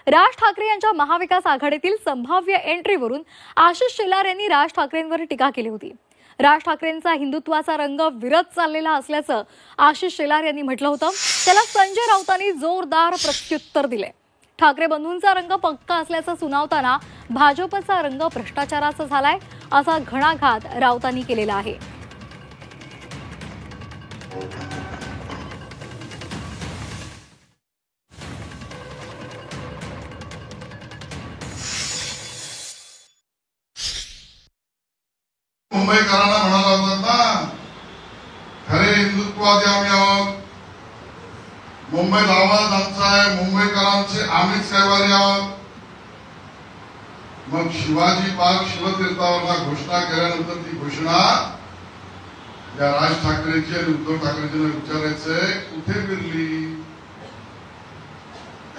राज ठाकरे यांच्या महाविकास आघाडीतील संभाव्य एंट्रीवरून आशिष शेलार यांनी राज ठाकरेंवर टीका केली होती। राज ठाकरेंचा हिंदुत्वाचा रंग विरत चाललेला असल्याचं आशिष शेलार यांनी म्हटलं होतं। त्याला संजय राऊतांनी जोरदार प्रत्युत्तर दिले। ठाकरे बंधूंचा रंग पक्का असल्याचं सुनावताना भाजपचा रंग भ्रष्टाचाराचा झालाय असा घणाघात राऊतांनी केलेला आहे। मुंबईकरांना म्हणाला होता ना, खरे हिंदुत्ववादी आम्ही आहोत, मुंबईत आवाज आमचा आहे, मुंबईकरांचे आम्हीच कैवारी आहोत। मग शिवाजी पार्क शिवतीर्थावर घोषणा केल्यानंतर ती घोषणा या राज ठाकरेंची आणि उद्धव ठाकरेंना विचारायचंय कुठे फिरली?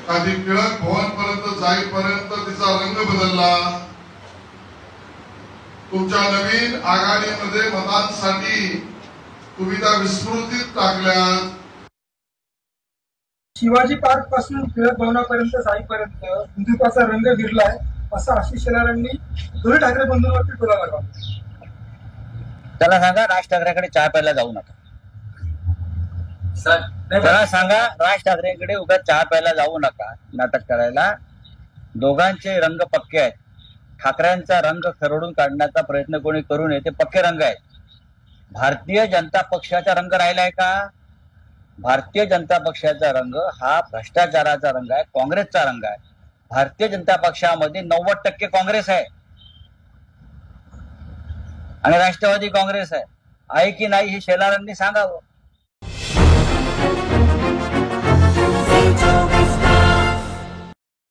कधी टिळक भवन पर्यंत जाईपर्यंत तिचा रंग बदलला। तुमच्या नवीन आघाडीमध्ये मतांसाठी तुम्ही त्या विस्मृतीत टाकल्या। शिवाजी पार्क पासून टिळक भवनापर्यंत जाईपर्यंत हिंदुत्वाचा रंग विरलाय असं आशिष शेलारांनी दोन्ही ठाकरे बंधूंवरती टोला लागला। त्याला सांगा राज ठाकरेंकडे चहा प्यायला जाऊ नका। त्याला सांगा राज ठाकरेंकडे उगाच चहा प्यायला जाऊ नका, नाटक करायला। दोघांचे रंग पक्के आहेत। ठाकरेंचा रंग खरडून काढण्याचा प्रयत्न कोणी करू नये, ते पक्के रंग आहेत। भारतीय जनता पक्षाचा रंग राहिलाय का? भारतीय जनता पक्षाचा रंग हा भ्रष्टाचाराचा रंग आहे, काँग्रेसचा रंग आहे। भारतीय जनता पक्षामध्ये 90% काँग्रेस आहे आणि राष्ट्रवादी काँग्रेस आहे की नाही हे शेलारांनी सांगावं।